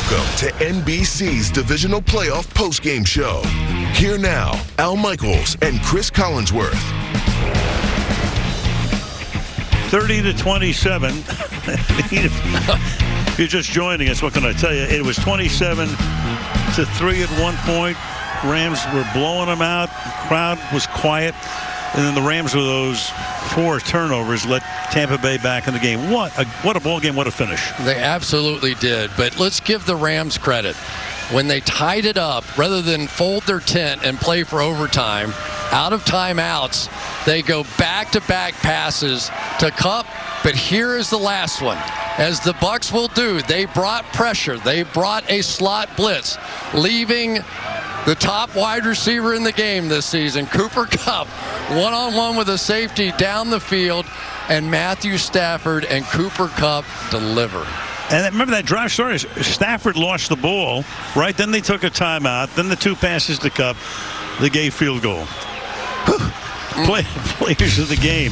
Welcome to NBC's Divisional Playoff Postgame Show. Here now, Al Michaels and Chris Collinsworth. 30-27. If you're just joining us, what can I tell you? It was 27-3 at one point. Rams were blowing them out. The crowd was quiet. And then the Rams, with those 4 turnovers, let Tampa Bay back in the game. What a ball game, what a finish. They absolutely did. But let's give the Rams credit. When they tied it up, rather than fold their tent and play for overtime, out of timeouts, they go back-to-back passes to Kupp. But here is the last one. As the Bucs will do, they brought pressure. They brought a slot blitz, leaving the top wide receiver in the game this season, Cooper Kupp, one-on-one with a safety down the field, and Matthew Stafford and Cooper Kupp deliver. And remember that drive started. Stafford lost the ball, right? Then they took a timeout. Then the 2 passes to Kupp. They gave field goal. Players of the game,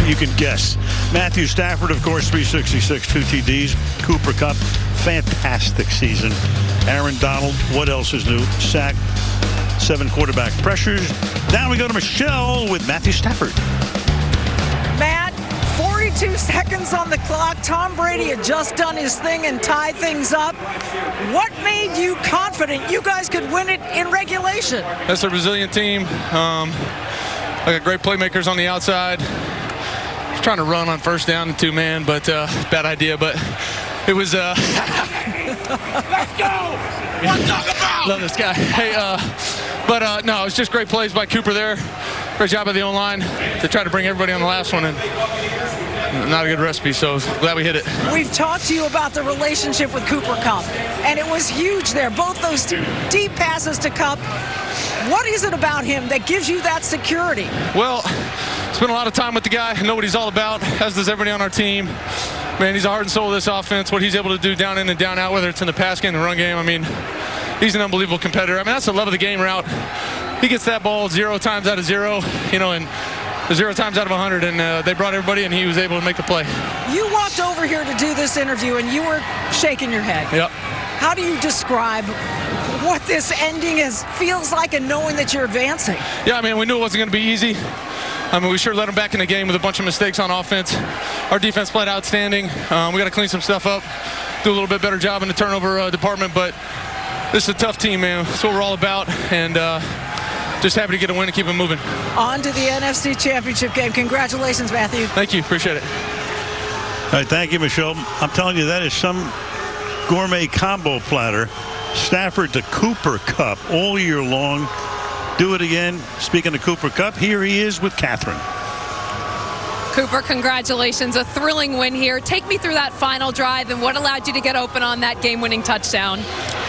you can guess. Matthew Stafford, of course, 366, 2 TDs. Cooper Kupp, fantastic season. Aaron Donald, what else is new? Sack, 7 quarterback pressures. Now we go to Michelle with Matthew Stafford. Matt, 42 seconds on the clock. Tom Brady had just done his thing and tied things up. What made you confident you guys could win it in regulation? That's a resilient team. I got great playmakers on the outside. I was trying to run on first down and 2-man, but bad idea. But it was. Let's go! Let's talk about. Love this guy. Hey, no, it was just great plays by Cooper there. Great job by the O-line to try to bring everybody on the last one, and not a good recipe. So glad we hit it. We've talked to you about the relationship with Cooper Kupp, and it was huge there. Both those deep passes to Kupp. What is it about him that gives you that security? Well, spent a lot of time with the guy. I know what he's all about, as does everybody on our team. Man, he's the heart and soul of this offense. What he's able to do down in and down out, whether it's in the pass game and run game. I mean, he's an unbelievable competitor. I mean, that's the love of the game route. He gets that ball 0 times out of 0, and 0 times out of 100, and they brought everybody, and he was able to make the play. You walked over here to do this interview, and you were shaking your head. Yep. How do you describe what this ending feels like, and knowing that you're advancing? Yeah, I mean, we knew it wasn't going to be easy. I mean, we sure let them back in the game with a bunch of mistakes on offense. Our defense played outstanding. We got to clean some stuff up, do a little bit better job in the turnover department, but this is a tough team, man. That's what we're all about, and just happy to get a win and keep it moving. On to the NFC Championship game. Congratulations, Matthew. Thank you. Appreciate it. All right, thank you, Michelle. I'm telling you, that is some gourmet combo platter. Stafford to Cooper Kupp all year long. Do it again. Speaking of Cooper Kupp, here he is with Catherine. Cooper, congratulations. A thrilling win here. Take me through that final drive and what allowed you to get open on that game-winning touchdown.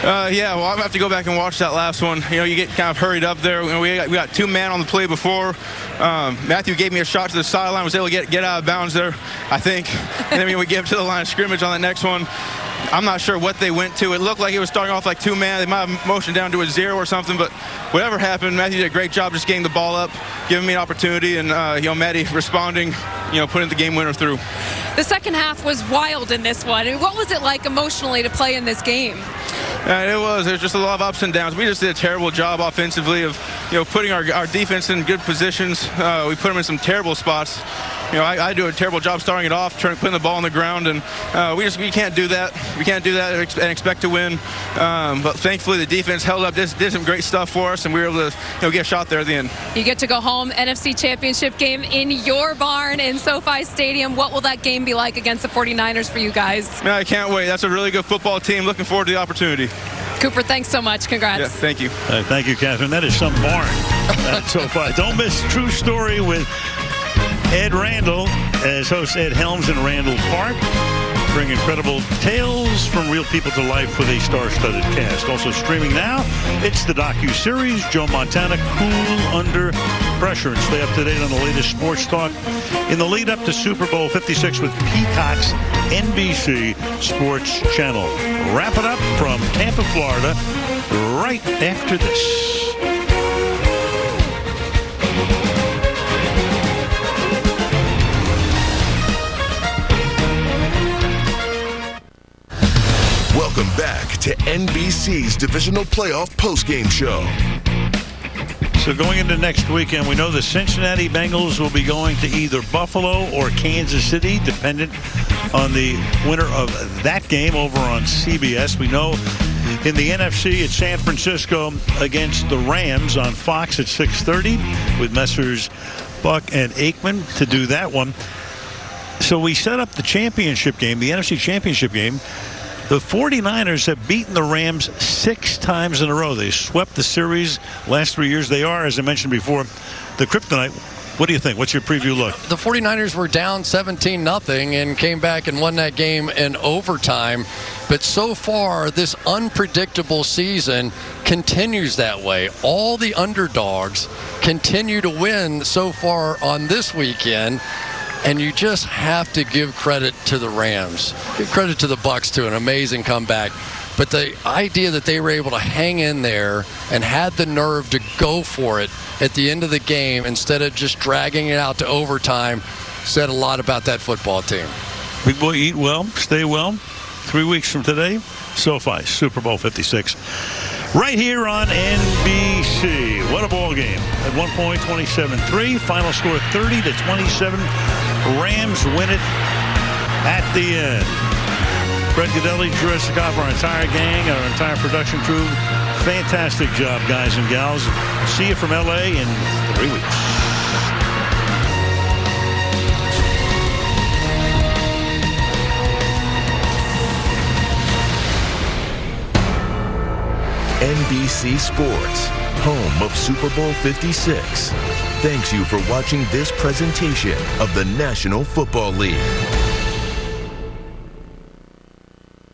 Yeah, well, I'm going to have to go back and watch that last one. You get kind of hurried up there. We got 2-man on the play before. Matthew gave me a shot to the sideline, was able to get out of bounds there, I think. And then we gave to the line of scrimmage on that next one. I'm not sure what they went to. It looked like it was starting off like 2-man. They might have motioned down to a 0 or something, but whatever happened, Matthew did a great job just getting the ball up, giving me an opportunity, and Matty responding, putting the game winner through. The second half was wild in this one. What was it like emotionally to play in this game? It was just a lot of ups and downs. We just did a terrible job offensively of putting our defense in good positions. We put them in some terrible spots. I do a terrible job starting it off, putting the ball on the ground, and we can't do that. We can't do that and expect to win. But thankfully, the defense held up, did some great stuff for us, and we were able to get a shot there at the end. You get to go home, NFC Championship game in your barn in SoFi Stadium. What will that game be like against the 49ers for you guys? I can't wait. That's a really good football team. Looking forward to the opportunity. Cooper, thanks so much. Congrats. Yeah, thank you. Thank you, Catherine. That is some barn at SoFi. Don't miss True Story with Ed Randall as host Ed Helms in Randall Park. Bring incredible tales from real people to life with a star-studded cast. Also streaming now, it's the docu-series Joe Montana, Cool Under Pressure. And stay up to date on the latest sports talk in the lead up to Super Bowl 56 with Peacock's NBC Sports Channel. Wrap it up from Tampa, Florida, right after this. Welcome back to NBC's Divisional Playoff Postgame Show. So going into next weekend, we know the Cincinnati Bengals will be going to either Buffalo or Kansas City, dependent on the winner of that game over on CBS. We know in the NFC, it's San Francisco against the Rams on Fox at 6:30 with Messrs. Buck and Aikman to do that one. So we set up the championship game, the NFC championship game. The 49ers have beaten the Rams 6 times in a row. They swept the series last 3 years. They are, as I mentioned before, the kryptonite. What do you think? What's your preview look? The 49ers were down 17-0 and came back and won that game in overtime. But so far, this unpredictable season continues that way. All the underdogs continue to win so far on this weekend. And you just have to give credit to the Rams. Give credit to the Bucs, too, an amazing comeback. But the idea that they were able to hang in there and had the nerve to go for it at the end of the game instead of just dragging it out to overtime said a lot about that football team. Big boy, eat well, stay well. 3 weeks from today, SoFi, Super Bowl 56. Right here on NBC. What a ball game. At one point, 27-3. Final score 30-27. Rams win it at the end. Fred Godelli, Drew Esikoff, our entire gang, our entire production crew. Fantastic job, guys and gals. See you from LA in 3 weeks. NBC Sports, home of Super Bowl 56. Thanks you for watching this presentation of the National Football League.